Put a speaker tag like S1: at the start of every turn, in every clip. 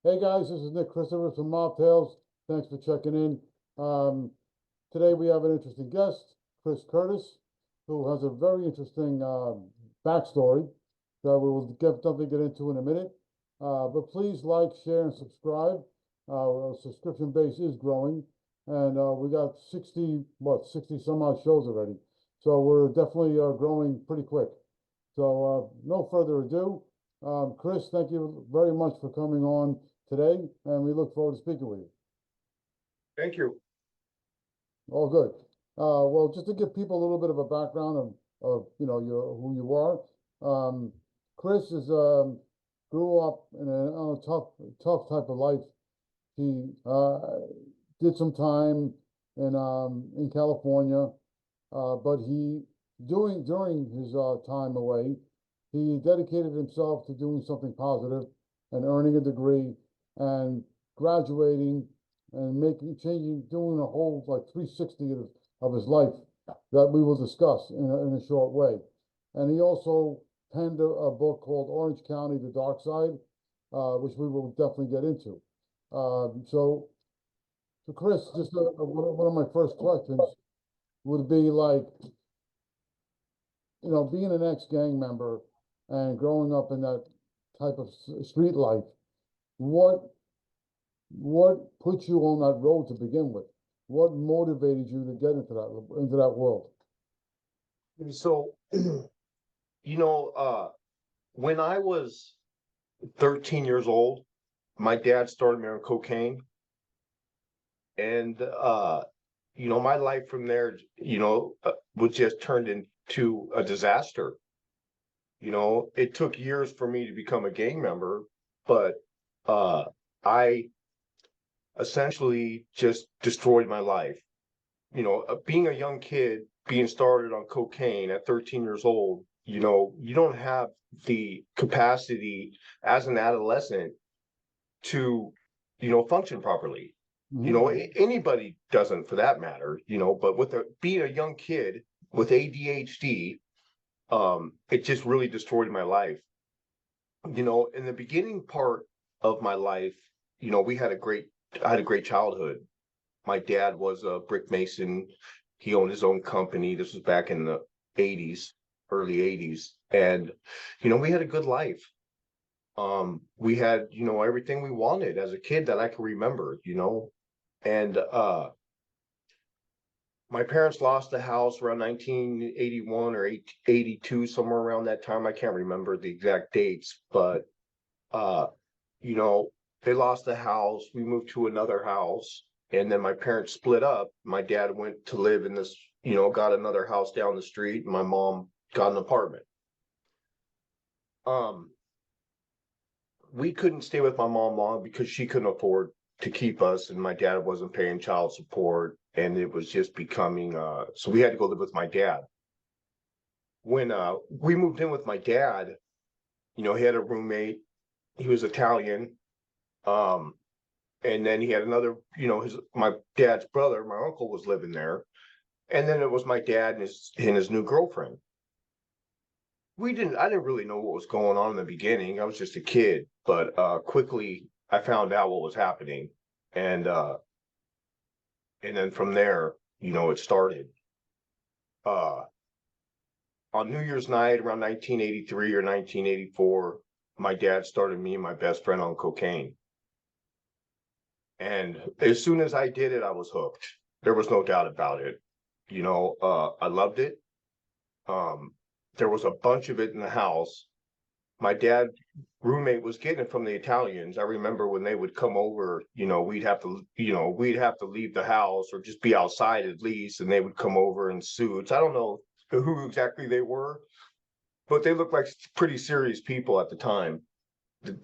S1: Hey guys, this is Nick Christopher from Mob Tales. Thanks for checking in. Today we have an interesting guest, Chris Curtis, who has a very interesting backstory that we will definitely get into in a minute. But please like, share, and subscribe. Our subscription base is growing, and we got 60 some odd shows already. So we're definitely growing pretty quick. So no further ado. Chris, thank you very much for coming on today, and we look forward to speaking with you.
S2: Thank you.
S1: All good. Well, just to give people a little bit of a background of who you are. Chris is grew up in a tough type of life. He did some time in California, but during his time away, he dedicated himself to doing something positive and earning a degree and graduating and doing a whole like 360 of his life that we will discuss in a short way. And he also penned a book called Orange County, The Dark Side, which we will definitely get into. So Chris, just one of my first questions would be like, being an ex-gang member and growing up in that type of street life, what put you on that road to begin with? What motivated you to get into that world?
S2: So, when I was 13 years old, my dad started me on cocaine. And, my life from there, was just turned into a disaster. It took years for me to become a gang member, but I essentially just destroyed my life. Being a young kid, being started on cocaine at 13 years old, you don't have the capacity as an adolescent to, function properly. Anybody doesn't for that matter, but being a young kid with ADHD, it just really destroyed my life. In the beginning part of my life, I had a great childhood. My dad was a brick mason. He owned his own company. This was back in the 80s, early 80s. And, we had a good life. We had, everything we wanted as a kid that I can remember, and my parents lost the house around 1981 or 82, somewhere around that time. I can't remember the exact dates, but you know, they lost the house. We moved to another house, and then my parents split up. My dad went to live in this, got another house down the street, and my mom got an apartment. We couldn't stay with my mom long because she couldn't afford to keep us, and my dad wasn't paying child support, and it was just becoming so we had to go live with my dad. When we moved in with my dad, he had a roommate. He was Italian. And then he had another, my dad's brother, my uncle, was living there. And then it was my dad and his new girlfriend. I didn't really know what was going on in the beginning. I was just a kid, but quickly I found out what was happening. And then from there, it started. On New Year's night around 1983 or 1984, my dad started me and my best friend on cocaine. And as soon as I did it, I was hooked. There was no doubt about it. I loved it. There was a bunch of it in the house. My dad's roommate was getting it from the Italians. I remember when they would come over, we'd have to leave the house or just be outside at least, and they would come over in suits. I don't know who exactly they were, but they looked like pretty serious people at the time,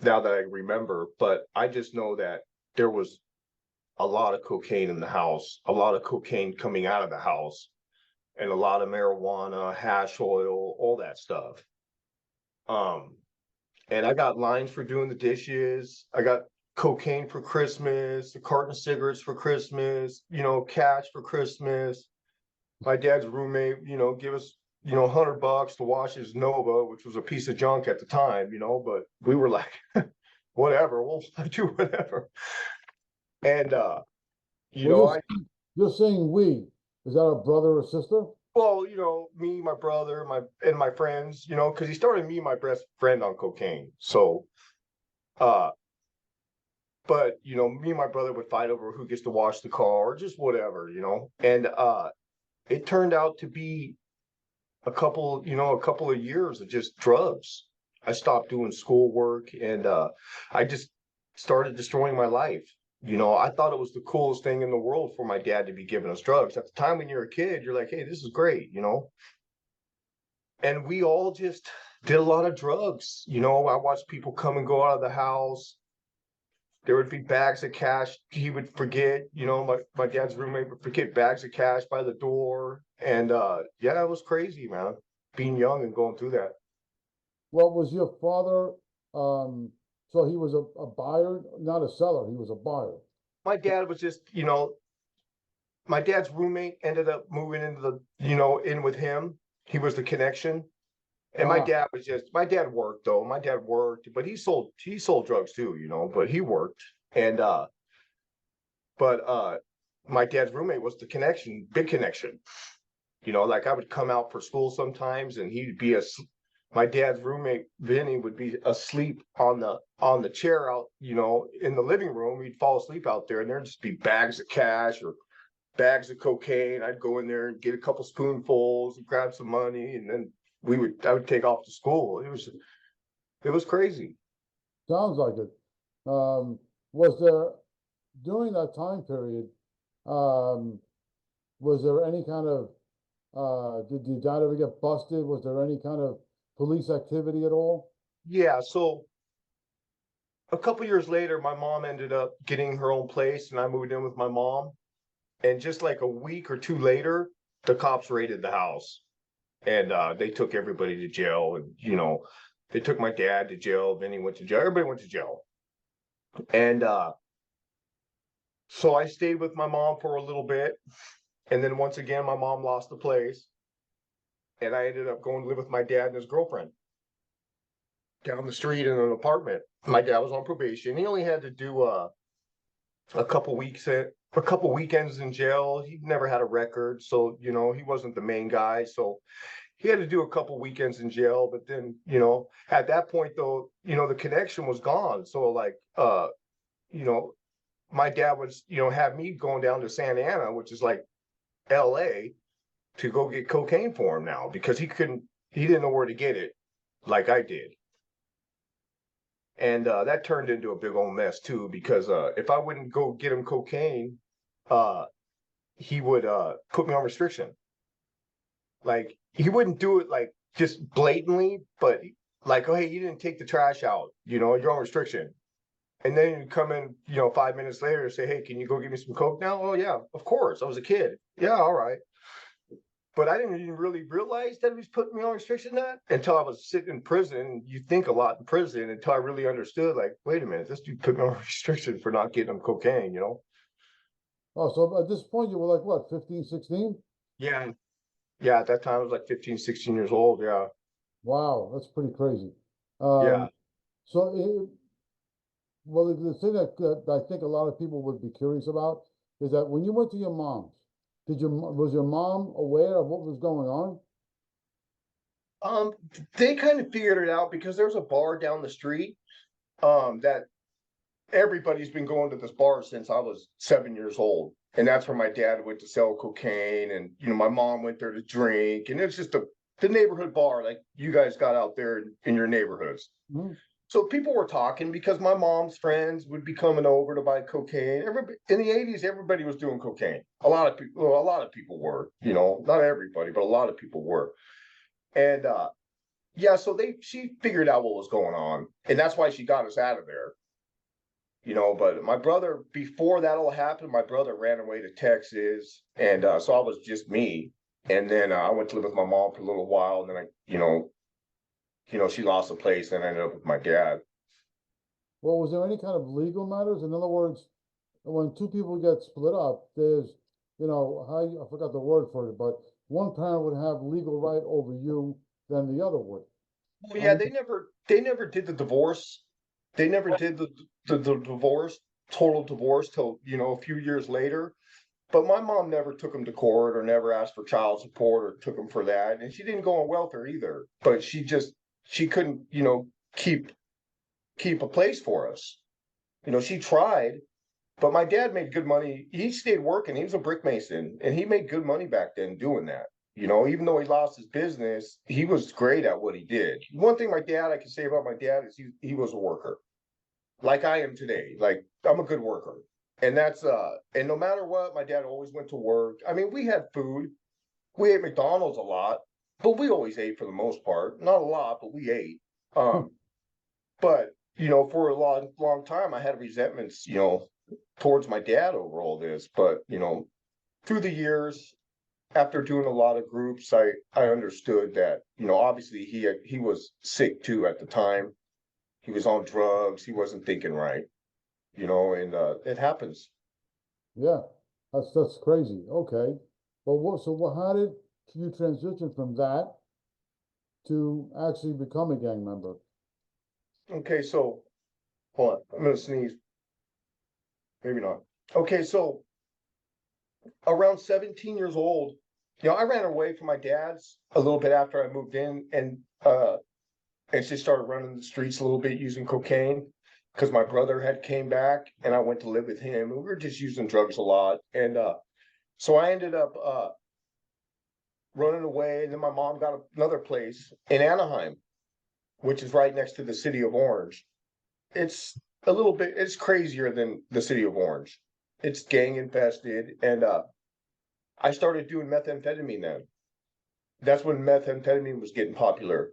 S2: now that I remember. But I just know that there was a lot of cocaine in the house, a lot of cocaine coming out of the house, and a lot of marijuana, hash oil, all that stuff. And I got lines for doing the dishes. I got cocaine for Christmas, a carton of cigarettes for Christmas, cash for Christmas. My dad's roommate, give us, $100 to wash his Nova, which was a piece of junk at the time, but we were like, whatever, we'll do whatever. And, you
S1: Well,
S2: know, I,
S1: you're saying we, is that a brother or sister?
S2: well, you know, me, my brother, and my friends, you know, because he started me and my best friend on cocaine. So, uh, but you know, me and my brother would fight over who gets to wash the car or just whatever, you know. And it turned out to be a couple of years of just drugs. I stopped doing schoolwork and I just started destroying my life. You know, I thought it was the coolest thing in the world for my dad to be giving us drugs. At the time when you're a kid, you're like, hey, this is great, you know. And we all just did a lot of drugs. You know, I watched people come and go out of the house. There would be bags of cash. He would forget, you know, my dad's roommate would forget bags of cash by the door. And yeah, it was crazy, man. Being young and going through that.
S1: Well, was your father, so he was a buyer, not a seller, he was a buyer.
S2: My dad was just, you know, my dad's roommate ended up moving into the, you know, in with him. He was the connection. And
S1: Ah,
S2: my dad worked though. My dad worked, but he sold drugs too, you know, but he worked. And but my dad's roommate was the connection, big connection. You know, like I would come out for school sometimes and he'd be my dad's roommate, Vinny, would be asleep on the chair out, you know, in the living room. He'd fall asleep out there and there'd just be bags of cash or bags of cocaine. I'd go in there and get a couple spoonfuls and grab some money and then I would take off to school. It was crazy.
S1: sounds like it. Was there, during that time period, um, was there any kind of, did your dad ever get busted? Was there any kind of police activity at all?
S2: Yeah, so a couple years later, my mom ended up getting her own place and I moved in with my mom. And just like a week or two later, the cops raided the house and they took everybody to jail. And, you know, they took my dad to jail. Then he went to jail. Everybody went to jail. And so I stayed with my mom for a little bit. And then once again, my mom lost the place. And I ended up going to live with my dad and his girlfriend down the street in an apartment. My dad was on probation. He only had to do a couple a couple weekends in jail. He never had a record, so you know he wasn't the main guy. So he had to do a couple weekends in jail. But then you know at that point though, you know the connection was gone. So like you know my dad was you know have me going down to Santa Ana, which is like L.A. to go get cocaine for him now because he didn't know where to get it like I did. And that turned into a big old mess too, because if I wouldn't go get him cocaine, uh, he would put me on restriction. Like he wouldn't do it like just blatantly, but like, oh hey, you didn't take the trash out, you know, you're on restriction. And then you come in, you know, 5 minutes later and say, hey, can you go get me some coke now? Oh yeah, of course. I was a kid. Yeah, all right. But I didn't even really realize that he was putting me on restriction that until I was sitting in prison. You think a lot in prison until I really understood, like, wait a minute, this dude put me on restriction for not getting him cocaine, you know?
S1: Oh, so at this point you were like, what, 15, 16?
S2: Yeah. Yeah, at that time I was like 15, 16 years old. Yeah.
S1: Wow, that's pretty crazy.
S2: Yeah.
S1: So well, the thing that I think a lot of people would be curious about is that when you went to your mom's, was your mom aware of what was going on?
S2: Um, they kind of figured it out because there's a bar down the street that everybody's been going to this bar since I was 7 years old. And that's where my dad went to sell cocaine. And, you know, my mom went there to drink. And it's just the neighborhood bar like you guys got out there in your neighborhoods.
S1: Mhm.
S2: So people were talking because my mom's friends would be coming over to buy cocaine. Everybody, in the 80s, everybody was doing cocaine. A lot of people were, you know, not everybody, but a lot of people were. And yeah, so she figured out what was going on. And that's why she got us out of there. You know, but my brother, before that all happened, my brother ran away to Texas, and so I was just me. And then I went to live with my mom for a little while, and then she lost the place, and I ended up with my dad.
S1: Well, was there any kind of legal matters? In other words, when two people get split up, there's, I forgot the word for it, but one parent would have legal right over you than the other would.
S2: Well,
S1: I
S2: yeah,
S1: mean,
S2: they never did the divorce. they never did the divorce, total divorce till, you know, a few years later. But my mom never took him to court or never asked for child support or took him for that. And she didn't go on welfare either. But she couldn't, you know, keep a place for us. You know, she tried, but my dad made good money. He stayed working. He was a brick mason and he made good money back then doing that. You know, even though he lost his business, he was great at what he did. One thing I can say about my dad is he was a worker. Like I am today. Like I'm a good worker. And that's and no matter what, my dad always went to work. I mean, we had food. We ate McDonald's a lot, but we always ate for the most part. Not a lot, but we ate. Um, but you know, for a long time I had resentments, you know, towards my dad over all this. But, you know, through the years, after doing a lot of groups, I understood that, you know, obviously he was sick too at the time. He was on drugs, he wasn't thinking right, you know, and it happens.
S1: Yeah, that's crazy. Okay. Well, how did you transition from that to actually become a gang member?
S2: Okay, so hold on, I'm gonna sneeze. Maybe not. Okay, so around 17 years old, you know, I ran away from my dad's a little bit after I moved in and she started running the streets a little bit using cocaine because my brother had came back and I went to live with him and we were just using drugs a lot. And so I ended up running away. And then my mom got another place in Anaheim, which is right next to the city of Orange. It's a little bit, it's crazier than the city of Orange. It's gang infested. And I started doing methamphetamine then. That's when methamphetamine was getting popular.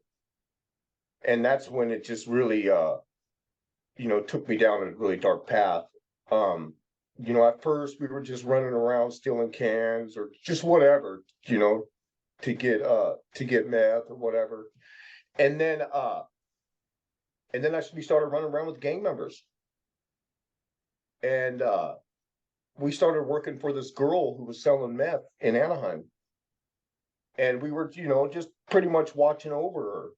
S2: And that's when it just really you know, took me down a really dark path. Um, you know, at first we were just running around stealing cans or just whatever, you know, to get meth or whatever. And then we started running around with gang members. And we started working for this girl who was selling meth in Anaheim. And we were, you know, just pretty much watching over her.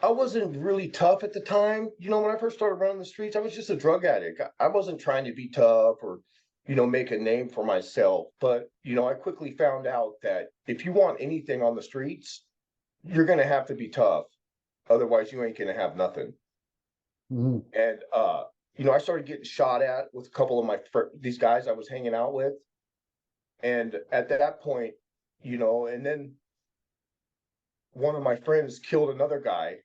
S2: I wasn't really tough at the time. You know, when I first started running the streets, I was just a drug addict. I wasn't trying to be tough or, you know, make a name for myself. But, you know, I quickly found out that if you want anything on the streets, you're going to have to be tough. Otherwise, you ain't going to have nothing.
S1: Hmm.
S2: And, you know, I started getting shot at with a couple of these guys I was hanging out with. And at that point, you know, and then one of my friends killed another guy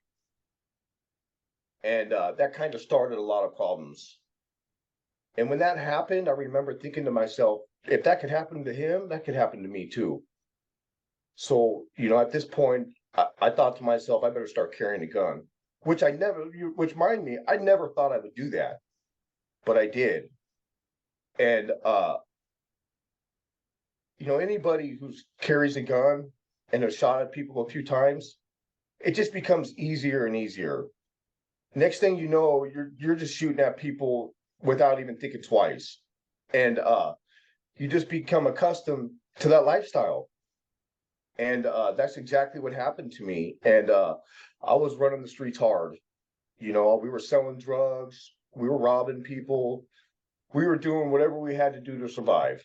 S2: and that kind of started a lot of problems. And when that happened, I remember thinking to myself, if that could happen to him, that could happen to me too. So, you know, at this point, I thought to myself, I better start carrying a gun, which which mind me, I never thought I would do that, but I did. And, you know, anybody who carries a gun and has shot at people a few times, it just becomes easier and easier. Next thing you know, you're just shooting at people without even thinking twice. And you just become accustomed to that lifestyle. And that's exactly what happened to me. And I was running the streets hard. You know, we were selling drugs, we were robbing people, we were doing whatever we had to do to survive.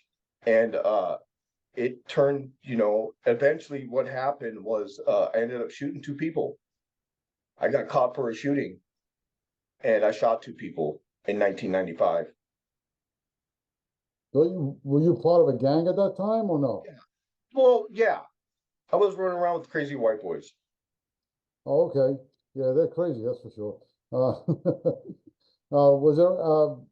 S2: And it turned, you know, eventually what happened was I ended up shooting two people. I got caught for a shooting and I shot two people in 1995.
S1: So were you part of a gang at that time or no?
S2: Yeah. Well, yeah, I was running around with crazy white boys.
S1: Oh, okay. Yeah, they're crazy, that's for sure. Was there,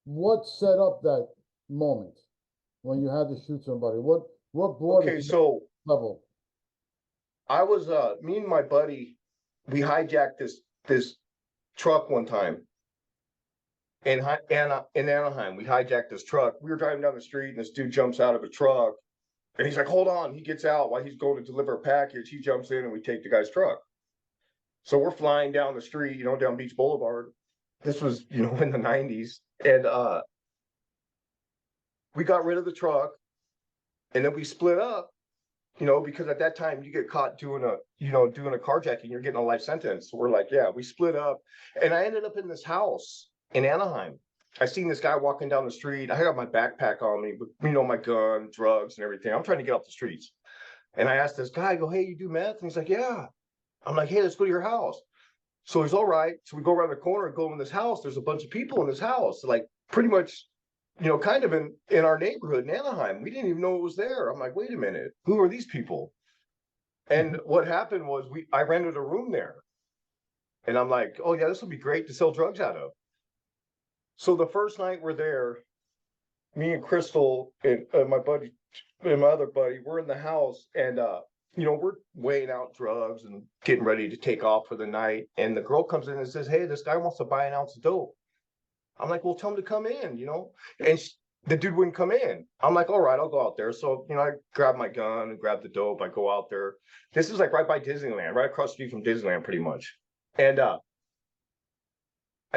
S1: what set up that moment when you had to shoot somebody? What brought it
S2: Okay,
S1: to that
S2: so
S1: level?
S2: I was me and my buddy, we hijacked this truck one time in Anaheim. We hijacked this truck. We were driving down the street and this dude jumps out of a truck and he's like, hold on. He gets out while he's going to deliver a package. He jumps in and we take the guy's truck. So we're flying down the street, you know, down Beach Boulevard. This was, you know, in the 90s. And we got rid of the truck and then we split up you know, because at that time you get caught doing doing a carjacking, you're getting a life sentence. We're like, yeah, we split up. And I ended up in this house in Anaheim. I seen this guy walking down the street. I got my backpack on me with, my gun, drugs, and everything. I'm trying to get off the streets. And I asked this guy, I go, hey, you do meth? And he's like, yeah. I'm like, hey, let's go to your house. So he's all right. So we go around the corner and go in this house. There's a bunch of people in this house, like pretty much, kind of in our neighborhood in Anaheim. We didn't even know it was there. I'm like, wait a minute, who are these people? And what happened was I rented a room there. And I'm like, oh yeah, this will be great to sell drugs out of. So the first night we're there, me and Crystal and my buddy and my other buddy, we're in the house and we're weighing out drugs and getting ready to take off for the night. And the girl comes in and says, hey, this guy wants to buy an ounce of dope. I'm like, well, tell him to come in, and the dude wouldn't come in. I'm like, all right, I'll go out there. So, I grab my gun and grab the dope. I go out there. This is like right by Disneyland, right across the street from Disneyland, pretty much. And I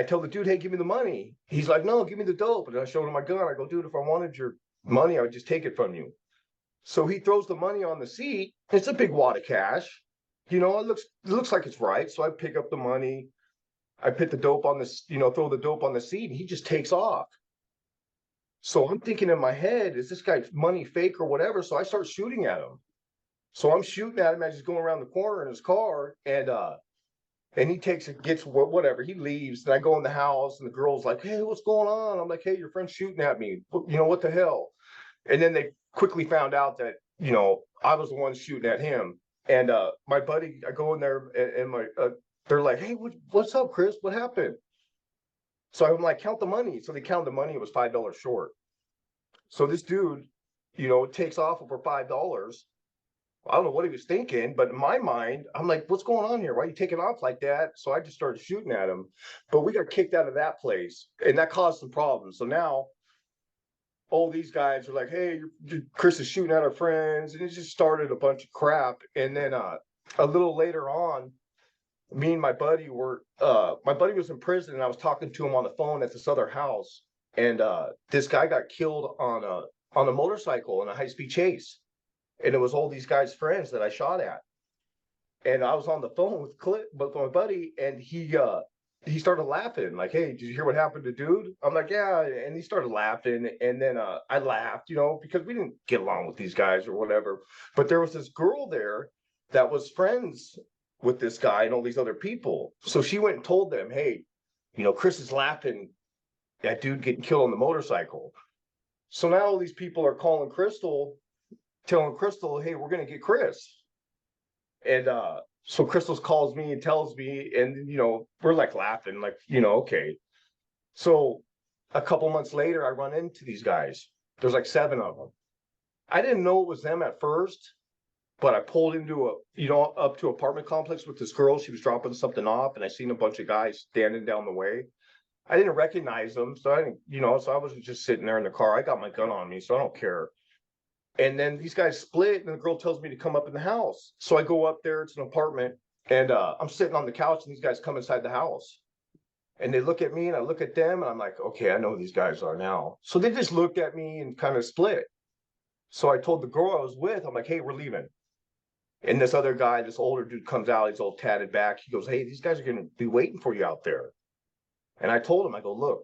S2: tell the dude, hey, give me the money. He's like, no, give me the dope. And I showed him my gun. I go, dude, if I wanted your money, I would just take it from you. So he throws the money on the seat. It's a big wad of cash. It looks like it's right. So I pick up the money. I put the dope on this, throw the dope on the seat, and he just takes off. So I'm thinking in my head, is this guy money fake or whatever? So I start shooting at him. So I'm shooting at him as he's going around the corner in his car, and he gets whatever. He leaves, and I go in the house, and the girl's like, hey, what's going on? I'm like, hey, your friend's shooting at me. What the hell? And then they quickly found out that, I was the one shooting at him. And my buddy, I go in there, and they're like, hey, what's up, Chris? What happened? So I'm like, count the money. So they counted the money. It was $5 short. So this dude, takes off over $5. I don't know what he was thinking, but in my mind, I'm like, what's going on here? Why are you taking off like that? So I just started shooting at him. But we got kicked out of that place, and that caused some problems. So now all these guys are like, hey, Chris is shooting at our friends. And it just started a bunch of crap. And then a little later on, me and my buddy my buddy was in prison, and I was talking to him on the phone at this other house. And this guy got killed on a motorcycle in a high-speed chase. And it was all these guys' friends that I shot at. And I was on the phone with my buddy, and he started laughing, like, hey, did you hear what happened to dude? I'm like, yeah. And he started laughing. And then I laughed, because we didn't get along with these guys or whatever. But there was this girl there that was friends with this guy and all these other people. So she went and told them, hey, Chris is laughing at dude getting killed on the motorcycle. So now all these people are calling Crystal, telling Crystal, hey, we're going to get Chris. And so Crystal calls me and tells me, and, we're like laughing, like, okay. So a couple months later, I run into these guys. There's like 7 of them. I didn't know it was them at first, but I pulled into up to an apartment complex with this girl. She was dropping something off, and I seen a bunch of guys standing down the way. I didn't recognize them, so I didn't, so I wasn't just sitting there in the car. I got my gun on me, so I don't care. And then these guys split, and the girl tells me to come up in the house. So I go up there. It's an apartment, and I'm sitting on the couch, and these guys come inside the house. And they look at me, and I look at them, and I'm like, okay, I know who these guys are now. So they just looked at me and kind of split. So I told the girl I was with, I'm like, hey, we're leaving. And this other guy, this older dude, comes out. He's all tatted back. He goes, hey, these guys are going to be waiting for you out there. And I told him, I go, look,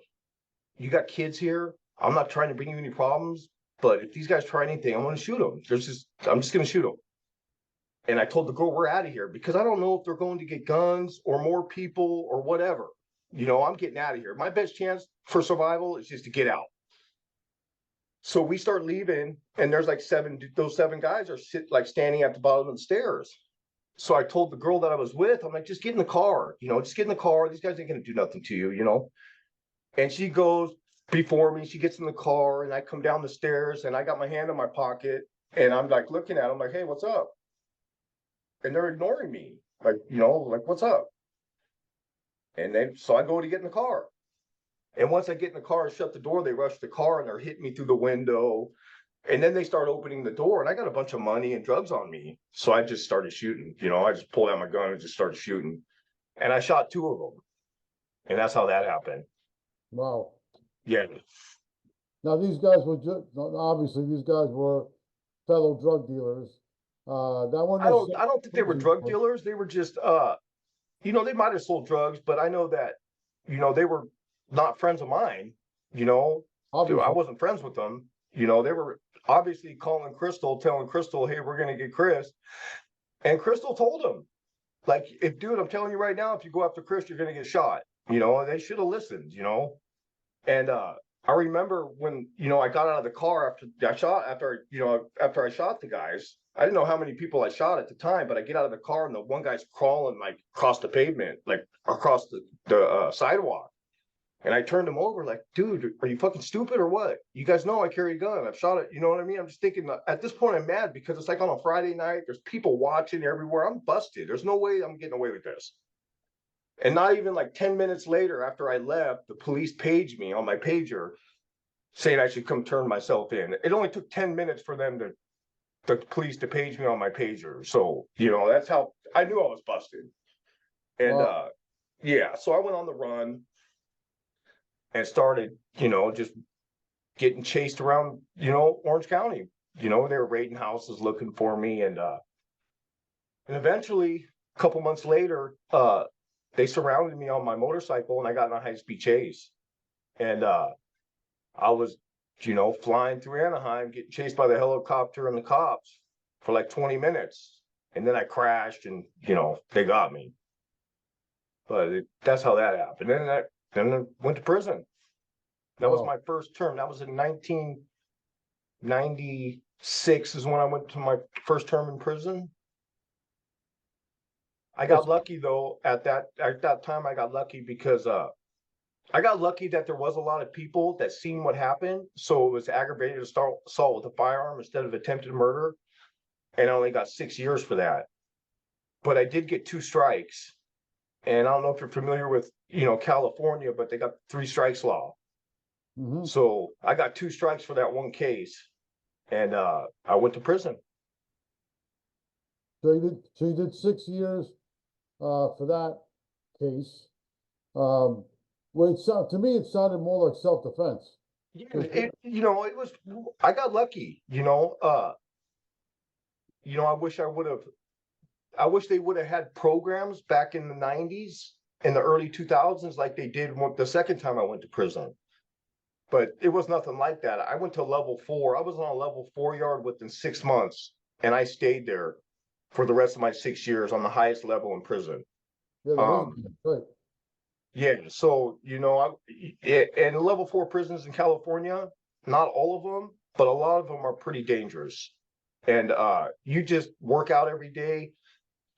S2: you got kids here. I'm not trying to bring you any problems, but if these guys try anything, I'm going to shoot them. I'm just going to shoot them. And I told the girl, we're out of here, because I don't know if they're going to get guns or more people or whatever. I'm getting out of here. My best chance for survival is just to get out. So we start leaving, and there's like those 7 guys are standing at the bottom of the stairs. So I told the girl that I was with, I'm like, just get in the car, just get in the car. These guys ain't going to do nothing to you, And she goes before me, she gets in the car, and I come down the stairs, and I got my hand in my pocket, and I'm like looking at them like, hey, what's up? And they're ignoring me, like, like, what's up? And then, so I go to get in the car. And once I get in the car and shut the door, they rush the car, and they're hitting me through the window. And then they start opening the door, and I got a bunch of money and drugs on me. So I just started shooting, I just pulled out my gun and just started shooting. And I shot 2 of them. And that's how that happened.
S1: Wow.
S2: Yeah.
S1: Now, these guys were obviously these guys were fellow drug dealers. That one
S2: I
S1: is,
S2: don't think they were drug dealers. They were just, you know, they might have sold drugs, but I know that, you know, they were not friends of mine, you know. I
S1: obviously,
S2: wasn't friends with them. You know, they were obviously calling Crystal, telling Crystal, hey, we're gonna get Chris. And Crystal told him, like, if dude, I'm telling you right now, if you go after Chris, you're gonna get shot. You know, and they should have listened, you know. And I remember when, you know, I got out of the car after I shot the guys. I didn't know how many people I shot at the time, but I get out of the car and the one guy's crawling like across the pavement, like across the sidewalk. And I turned him over like, dude, are you fucking stupid or what? You guys know I carry a gun. I've shot it. You know what I mean? I'm just thinking at this point, I'm mad because it's like on a Friday night. There's people watching everywhere. I'm busted. There's no way I'm getting away with this. And not even like 10 minutes later, after I left, the police paged me on my pager saying I should come turn myself in. It only took 10 minutes for the police to page me on my pager. So, you know, that's how I knew I was busted. And yeah, so I went on the run and started, you know, just getting chased around, you know, Orange County. You know, they were raiding houses looking for me. And eventually, a couple months later, they surrounded me on my motorcycle and I got in a high-speed chase. And I was, you know, flying through Anaheim, getting chased by the helicopter and the cops for like 20 minutes. And then I crashed and, you know, they got me. But that's how that happened. Then I went to prison. That was
S1: wow.
S2: my first term. That was in 1996 is when I went to my first term in prison. I got lucky though at that time. I got lucky because I got lucky that there was a lot of people that seen what happened. So it was aggravated assault with a firearm instead of attempted murder. And I only got 6 years for that. But I did get 2 strikes. And I don't know if you're familiar with, you know, California, but they got 3 strikes law.
S1: Hmm.
S2: So I got 2 strikes for that one case. And I went to prison.
S1: So you did 6 years, for that case. Um, well, to me, it sounded more like self-defense.
S2: Yeah,
S1: 'Cause,
S2: you know, it was, I got lucky, you know, I wish they would have had programs back in the 90s, in the early 2000s, like they did the second time I went to prison. But it was nothing like that. I went to level 4. I was on a level 4 yard within 6 months, and I stayed there for the rest of my 6 years on the highest level in prison.
S1: yeah, the
S2: Um,
S1: wing, right.
S2: yeah, so you know, and level 4 prisons in California, not all of them, but a lot of them are pretty dangerous. And you just work out every day,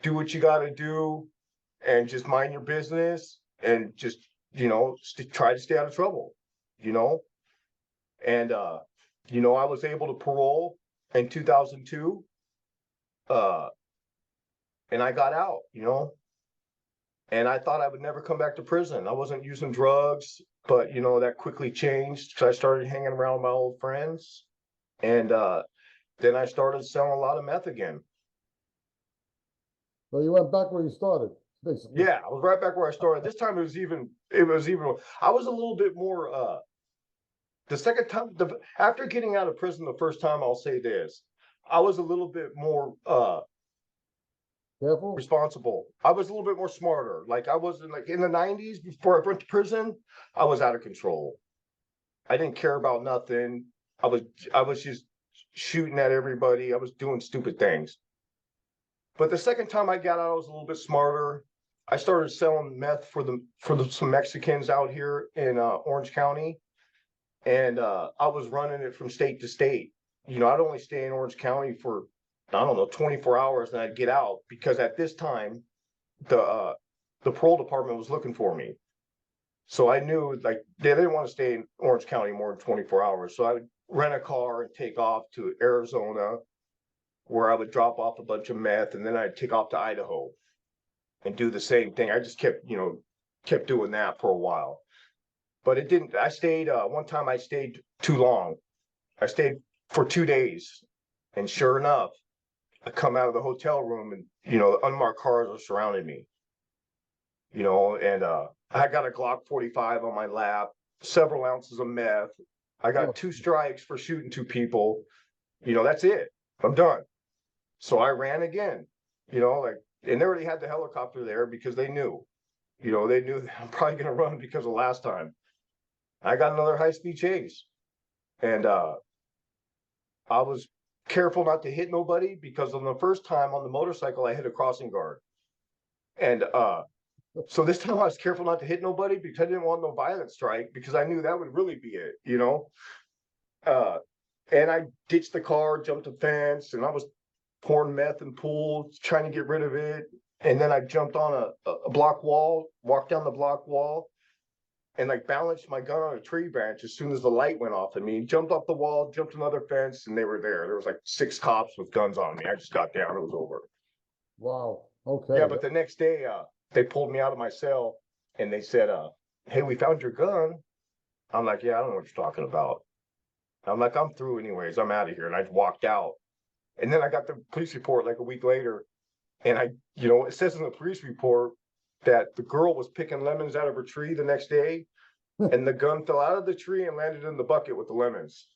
S2: do what you got to do, and just mind your business, and just, you know, try to stay out of trouble, you know. And you know, I was able to parole in 2002, uh, and I got out, you know. And I thought I would never come back to prison. I wasn't using drugs, but you know, that quickly changed because I started hanging around with my old friends. And then I started selling a lot of meth again.
S1: So you went back where you started, basically.
S2: Yeah, I was right back where I started. This time it was even I was a little bit more the second time after getting out of prison the first time, I'll say this. I was a little bit more
S1: Careful.
S2: responsible. I was a little bit more smarter. Like I wasn't like in the 90s before I went to prison, I was out of control. I didn't care about nothing. I was just shooting at everybody. I was doing stupid things. But the second time I got out, I was a little bit smarter. I started selling meth for some Mexicans out here in Orange County, and I was running it from state to state. You know, I'd only stay in Orange County for, I don't know, 24 hours, and I'd get out because at this time the parole department was looking for me. So I knew like they didn't want to stay in Orange County more than 24 hours. So I would rent a car and take off to Arizona, where I would drop off a bunch of meth, and then I'd take off to Idaho and do the same thing. I just kept doing that for a while. But it didn't, I stayed, one time I stayed too long. I stayed for 2 days. And sure enough, I come out of the hotel room and, you know, unmarked cars are surrounding me, you know, and I got a Glock 45 on my lap, several ounces of meth. I
S1: Oh,
S2: got 2 strikes for shooting 2 people. You know, that's it. I'm done. So I ran again, like, and they already had the helicopter there because they knew, they knew that I'm probably gonna run because of last time. I got another high-speed chase. And I was careful not to hit nobody because on the first time on the motorcycle, I hit a crossing guard. And so this time I was careful not to hit nobody because I didn't want no violent strike because I knew that would really be it. Uh, and I ditched the car, jumped the fence, and I was pouring meth in pools, trying to get rid of it. And then I jumped on a block wall, walked down the block wall, and like balanced my gun on a tree branch as soon as the light went off. I mean, jumped off the wall, jumped another fence, and they were there. There was like 6 cops with guns on me. I just got down, it was over.
S1: Wow, okay.
S2: Yeah, but the next day, they pulled me out of my cell and they said, hey, we found your gun. I'm like, yeah, I don't know what you're talking about. I'm like, I'm through anyways. I'm out of here. And I walked out. And then I got the police report like a week later. And it says in the police report that the girl was picking lemons out of her tree the next day. And the gun fell out of the tree and landed in the bucket with the lemons.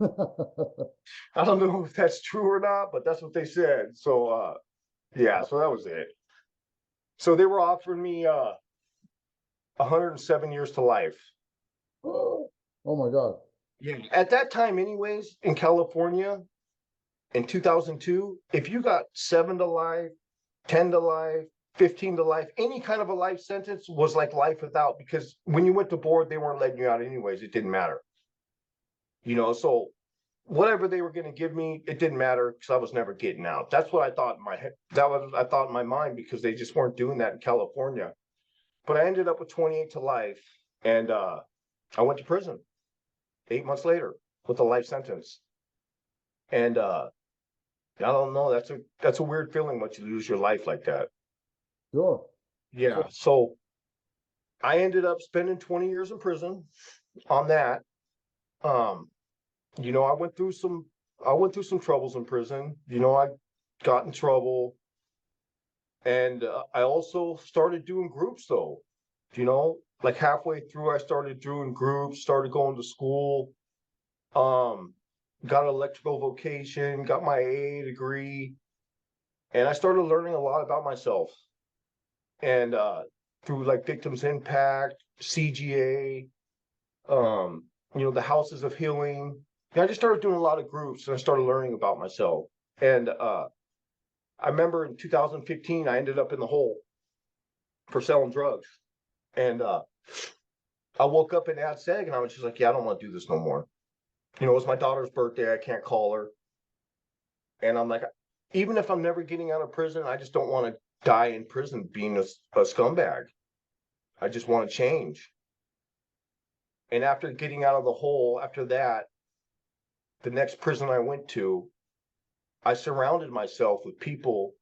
S2: I don't know if that's true or not, but that's what they said. So, yeah, so that was it. So they were offering me 107 years to life.
S1: Oh my God.
S2: Yeah. At that time, anyways, in California, in 2002, if you got 7 to life, 10 to life, 15 to life, any kind of a life sentence was like life without, because when you went to board, they weren't letting you out anyways. It didn't matter. So whatever they were going to give me, it didn't matter because I was never getting out. That's what I thought in my head. I thought in my mind because they just weren't doing that in California. But I ended up with 28 to life, and I went to prison 8 months later with a life sentence. And I don't know. That's a weird feeling once you lose your life like that.
S1: Sure.
S2: Yeah. So I ended up spending 20 years in prison on that. I went through some troubles in prison. I got in trouble, and I also started doing groups though. Like halfway through, I started doing groups, started going to school, got an electrical vocation, got my AA degree, and I started learning a lot about myself. And through like Victims Impact, CGA, the Houses of Healing. I just started doing a lot of groups and I started learning about myself. And I remember in 2015, I ended up in the hole for selling drugs. And I woke up in Ad Seg and I was just like, yeah, I don't want to do this no more. It was my daughter's birthday. I can't call her. And I'm like, even if I'm never getting out of prison, I just don't want to die in prison being a scumbag. I just want to change. And after getting out of the hole, after that, the next prison I went to, I surrounded myself with people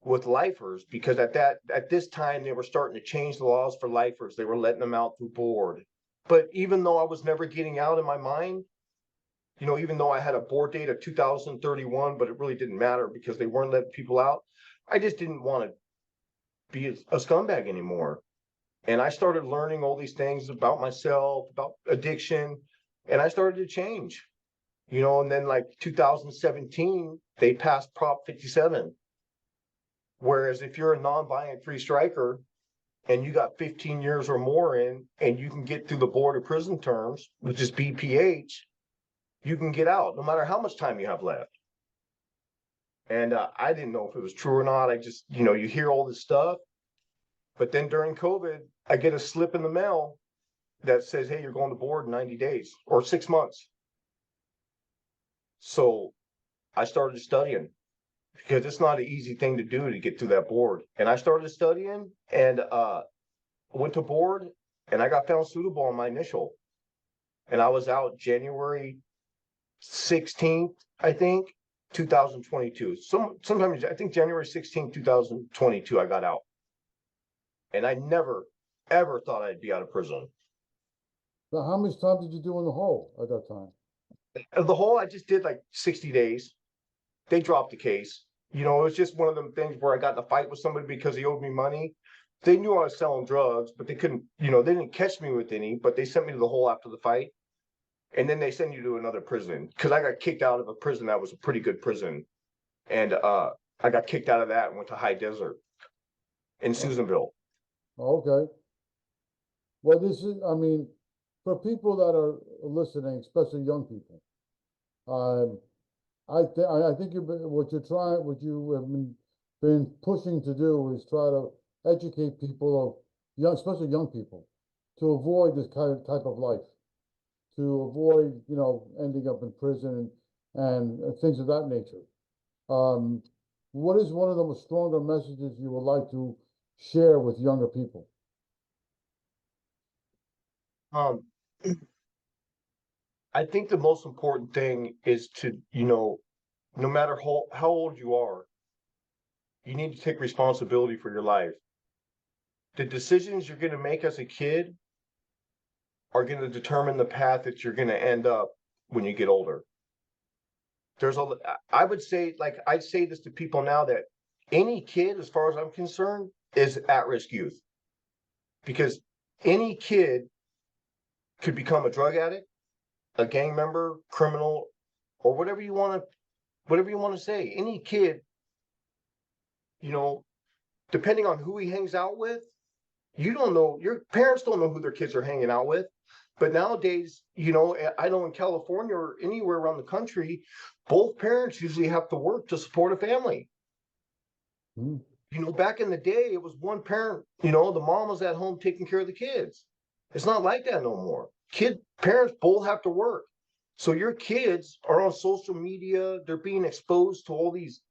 S2: with lifers because at this time they were starting to change the laws for lifers. They were letting them out through board. But even though I was never getting out in my mind, even though I had a board date of 2031, but it really didn't matter because they weren't letting people out, I just didn't want to be a scumbag anymore. And I started learning all these things about myself, about addiction, and I started to change. And then like 2017, they passed Prop 57. Whereas if you're a non-violent three striker and you got 15 years or more in, and you can get through the board of prison terms, which is BPH, you can get out no matter how much time you have left. And I didn't know if it was true or not. I just, you hear all this stuff. But then during COVID, I get a slip in the mail that says, hey, you're going to board in 90 days or 6 months. So I started studying because it's not an easy thing to do to get through that board. And I started studying and went to board and I got found suitable on my initial. And I was out January 16th, I think, 2022. Sometimes I think January 16th, 2022, I got out. And I never, ever thought I'd be out of prison.
S1: So how much time did you do in the hole at that time?
S2: The whole, I just did like 60 days. They dropped the case. It was just one of them things where I got in a fight with somebody because he owed me money. They knew I was selling drugs, but they couldn't, they didn't catch me with any, but they sent me to the hole after the fight. And then they send you to another prison because I got kicked out of a prison that was a pretty good prison. And I got kicked out of that and went to High Desert in Susanville.
S1: Okay. Well, this is, I mean, for people that are listening, especially young people, um, I think what you're trying, what you have been pushing to do is try to educate people of young, especially young people, to avoid this kind of type of life, to avoid, you know, ending up in prison and things of that nature. Um, what is one of the stronger messages you would like to share with younger people?
S2: Um, I think the most important thing is to, you know, no matter how old you are, you need to take responsibility for your life. The decisions you're going to make as a kid are going to determine the path that you're going to end up when you get older. I would say, like, I'd say this to people now that any kid, as far as I'm concerned, is at-risk youth because any kid could become a drug addict, a gang member, criminal, or whatever you want to say. Any kid, you know, depending on who he hangs out with, you don't know, your parents don't know who their kids are hanging out with. But nowadays, you know, I know in California or anywhere around the country, both parents usually have to work to support a family.
S1: Hmm.
S2: You know, back in the day, it was one parent, you know, the mom was at home taking care of the kids. It's not like that no more. Parents both have to work. So your kids are on social media, they're being exposed to all these,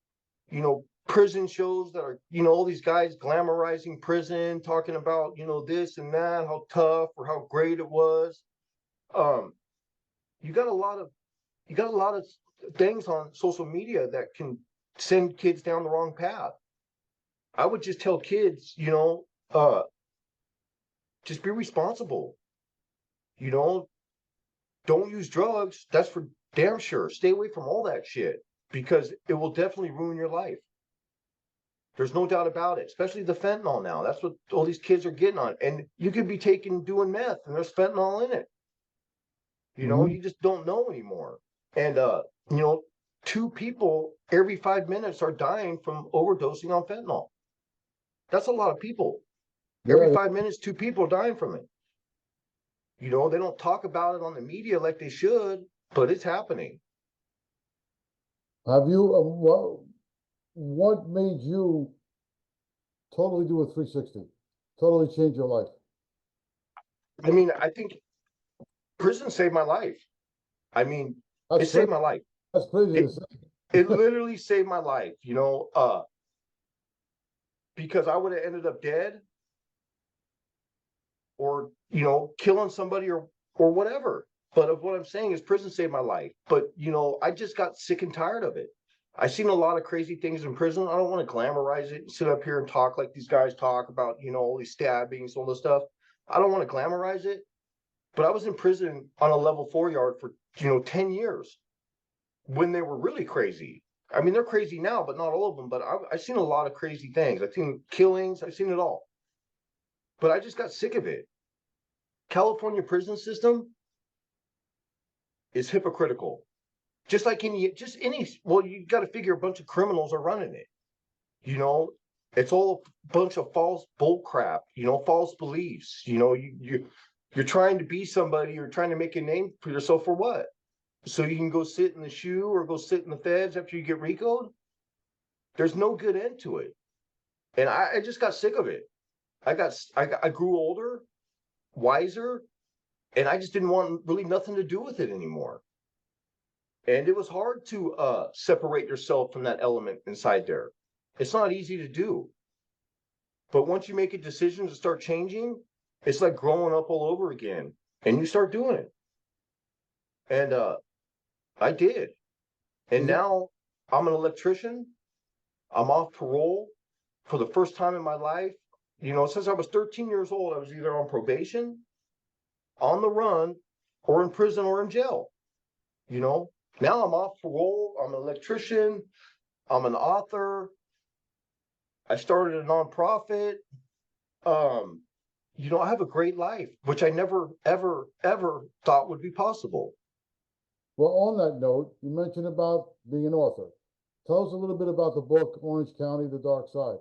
S2: you know, prison shows that are, you know, all these guys glamorizing prison, talking about, you know, this and that, how tough or how great it was. Um, you got a lot of you got a lot of things on social media that can send kids down the wrong path. I would just tell kids, you know, just be responsible. You know, don't use drugs. That's for damn sure. Stay away from all that shit because it will definitely ruin your life. There's no doubt about it, especially the fentanyl now. That's what all these kids are getting on. And you could be doing meth and there's fentanyl in it. You know,
S1: Hmm.
S2: you just don't know anymore. And you know, 2 people every 5 minutes are dying from overdosing on fentanyl. That's a lot of people. Every
S1: Yeah.
S2: 5 minutes, 2 people are dying from it. You know, they don't talk about it on the media like they should, but it's happening.
S1: Have you, what made you totally do a 360? Totally change your life?
S2: I mean, I think prison saved my life. I mean,
S1: That's
S2: it saved
S1: crazy.
S2: my life.
S1: That's crazy to
S2: It
S1: say.
S2: it literally saved my life, you know, because I would have ended up dead or, you know, killing somebody or whatever. But of what I'm saying is prison saved my life. But, you know, I just got sick and tired of it. I've seen a lot of crazy things in prison. I don't want to glamorize it and sit up here and talk like these guys talk about, you know, all these stabbings, all this stuff. I don't want to glamorize it. But I was in prison on a level 4 yard for, you know, 10 years when they were really crazy. I mean, they're crazy now, but not all of them. But I've seen a lot of crazy things. I've seen killings. I've seen it all. But I just got sick of it. California prison system is hypocritical. Just like well, you got to figure a bunch of criminals are running it. You know, it's all a bunch of false bull crap, you know, false beliefs. You know, you're trying to be somebody, you're trying to make a name for yourself for what? So you can go sit in the shoe or go sit in the feds after you get RICO'd? There's no good end to it. And I just got sick of it. I grew older, wiser, and I just didn't want really nothing to do with it anymore. And it was hard to separate yourself from that element inside there. It's not easy to do. But once you make a decision to start changing, it's like growing up all over again. And you start doing it. And I did. And
S1: Is it,
S2: now I'm an electrician. I'm off parole for the first time in my life. You know, since I was 13 years old, I was either on probation, on the run, or in prison or in jail. You know, now I'm off parole. I'm an electrician. I'm an author. I started a nonprofit. Um, you know, I have a great life, which I never, ever, ever thought would be possible.
S1: well, on that note, you mentioned about being an author. Tell us a little bit about the book, Orange County, The Dark Side.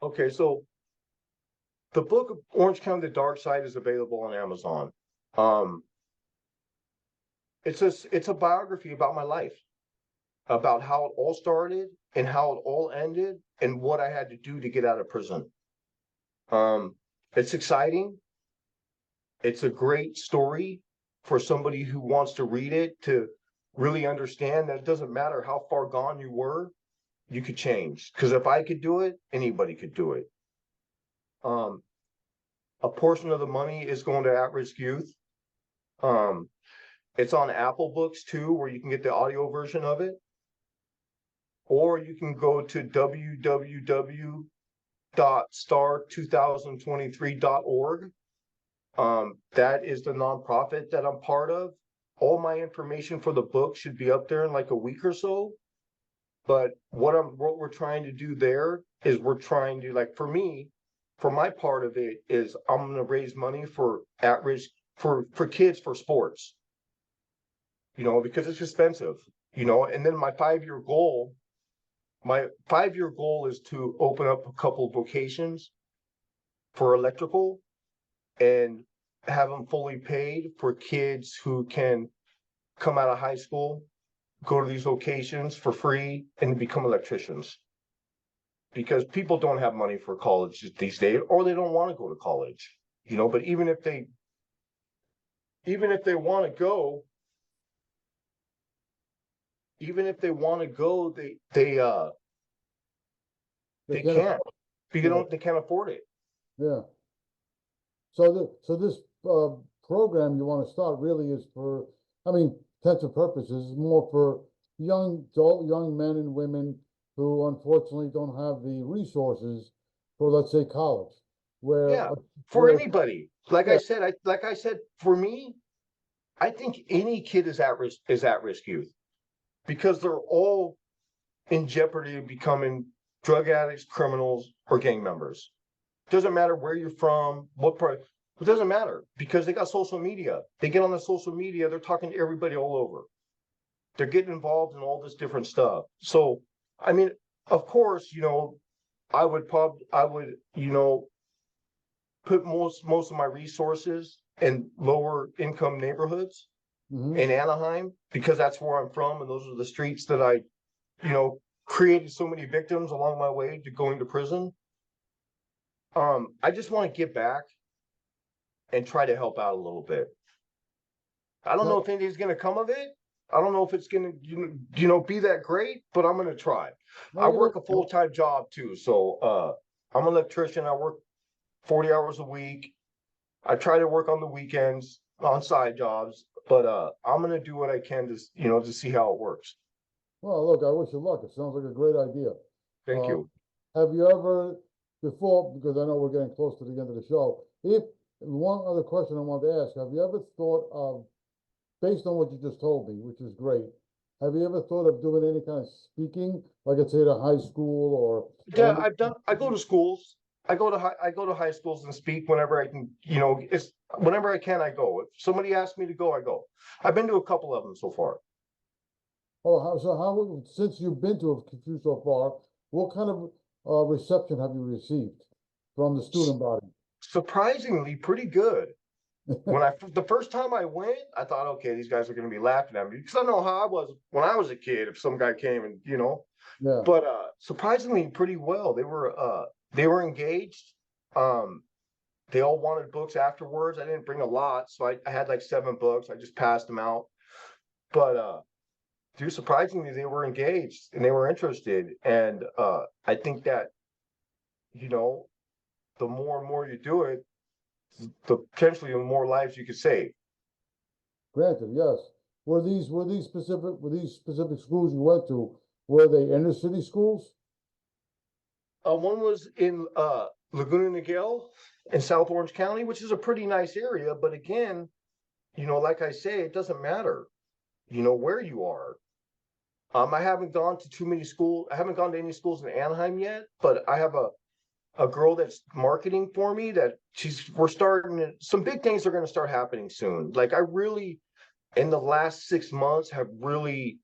S2: Okay, so the book of Orange County, The Dark Side is available on Amazon. Um, it's a biography about my life, about how it all started and how it all ended and what I had to do to get out of prison. It's exciting. It's a great story for somebody who wants to read it to really understand that it doesn't matter how far gone you were, you could change. Because if I could do it, anybody could do it. A portion of the money is going to at-risk youth. It's on Apple Books too, where you can get the audio version of it. Or you can go to www.star2023.org. That is the nonprofit that I'm part of. All my information for the book should be up there in like a week or so. But what we're trying to do there is we're trying to, like, for me, for my part of it is I'm going to raise money for at-risk for kids for sports, because it's expensive, and then my 5-year goal is to open up a couple of vocations for electrical and have them fully paid for kids who can come out of high school, go to these locations for free and become electricians. Because people don't have money for college these days, or they don't want to go to college, but even if they want to go, they can't, because they can't afford it.
S1: Yeah. So this program you want to start really is for, intents and purposes, is more for young men and women who unfortunately don't have the resources for, let's say, college.
S2: For anybody. Like I said, for me, I think any kid is at risk youth, because they're all in jeopardy of becoming drug addicts, criminals, or gang members. Doesn't matter where you're from, what part. It doesn't matter, because they got social media. They get on the social media, they're talking to everybody all over. They're getting involved in all this different stuff. So, of course, I would put most of my resources in lower income neighborhoods in Anaheim, because that's where I'm from, and those are the streets that I, created so many victims along my way to going to prison. I just want to give back and try to help out a little bit. I don't know if anything's going to come of it. I don't know if it's going to, be that great, but I'm going to try. I work a full-time job too. So, I'm an electrician. I work 40 hours a week. I try to work on the weekends on side jobs, but, I'm going to do what I can to, to see how it works.
S1: Well, look, I wish you luck. It sounds like a great idea.
S2: Thank you.
S1: Have you ever before, because I know we're getting close to the end of the show, one other question I wanted to ask, have you ever thought of, based on what you just told me, which is great, have you ever thought of doing any kind of speaking, like at, say, the high school or?
S2: Yeah, I go to schools. I go to high schools and speak whenever I can, whenever I can, I go. If somebody asks me to go, I go. I've been to a couple of them so far.
S1: Oh, since you've been to a few so far, what kind of reception have you received from the student body?
S2: Surprisingly, pretty good. The first time I went, I thought, okay, these guys are going to be laughing at me, because I know how I was when I was a kid. If some guy came and
S1: yeah.
S2: But surprisingly, pretty well. They were engaged. They all wanted books afterwards. I didn't bring a lot, so I had like 7 books. I just passed them out. But surprisingly, they were engaged and they were interested. And I think that the more and more you do it, the potentially the more lives you could save.
S1: Granted, yes. Were these specific schools you went to, were they inner city schools?
S2: One was in Laguna Niguel in South Orange County, which is a pretty nice area. But again, like I say, it doesn't matter, where you are. I haven't gone to too many schools. I haven't gone to any schools in Anaheim yet, but I have a girl that's marketing for me that some big things are going to start happening soon. Like, I really, in the last 6 months, have really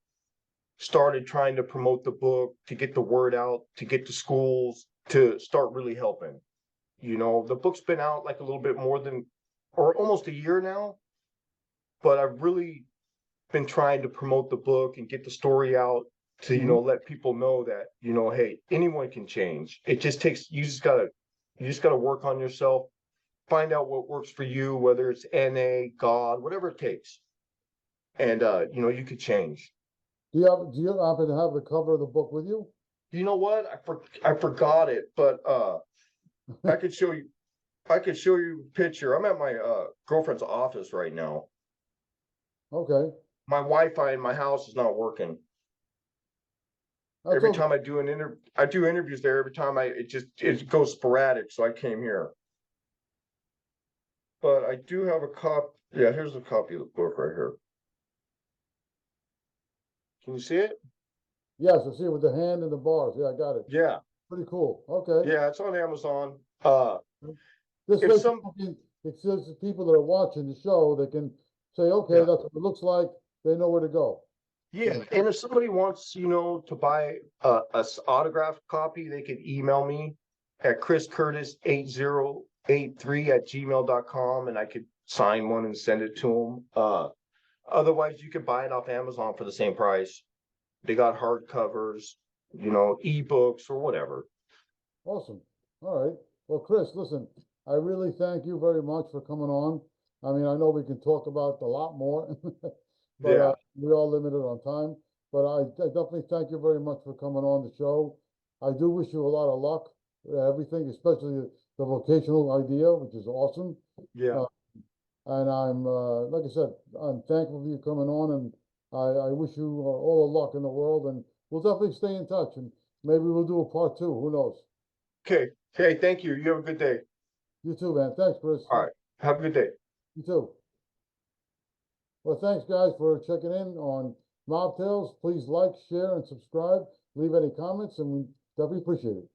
S2: started trying to promote the book, to get the word out, to get to schools, to start really helping. You know, the book's been out like a little bit more than, or almost a year now, but I've really been trying to promote the book and get the story out to, you know, let people know that, you know, hey, anyone can change. It just takes, you just gotta work on yourself, find out what works for you, whether it's NA, God, whatever it takes. And, you know, you could change.
S1: Do you happen to have the cover of the book with you?
S2: You know what? I forgot it, but, I could show you, I could show you a picture. I'm at my, girlfriend's office right now.
S1: Okay,
S2: My Wi-Fi in my house is not working.
S1: that's
S2: Every
S1: okay.
S2: time I do I do interviews there, every time it goes sporadic, so I came here. But I do have a yeah, here's a copy of the book right here. Can you see it?
S1: Yes, I see it with the hand and the bars. Yeah, I got it.
S2: Yeah,
S1: Pretty cool. Okay.
S2: yeah, it's on Amazon.
S1: This
S2: If
S1: way,
S2: some,
S1: it says the people that are watching the show, they can say, okay,
S2: Yeah.
S1: that's what it looks like. They know where to go.
S2: yeah, and if somebody wants, you know, to buy autographed copy, they can email me at chriscurtis8083@gmail.com, and I could sign one and send it to them. Otherwise, you could buy it off Amazon for the same price. They got hardcovers, you know, ebooks or whatever.
S1: Awesome. All right. Well, Chris, listen, I really thank you very much for coming on. I mean, I know we can talk about a lot more, but
S2: Yeah.
S1: we're all limited on time. But I definitely thank you very much for coming on the show. I do wish you a lot of luck, everything, especially the vocational idea, which is awesome.
S2: Yeah.
S1: And I'm, like I said, I'm thankful for you coming on, and I wish you all the luck in the world, and we'll definitely stay in touch, and maybe we'll do a part two. Who knows?
S2: Okay. Hey, thank you. You have a good day.
S1: You too, man. Thanks, Chris.
S2: All right. Have a good day.
S1: You too. Well, thanks, guys, for checking in on Mob Tales. Please like, share, and subscribe. Leave any comments, and we definitely appreciate it.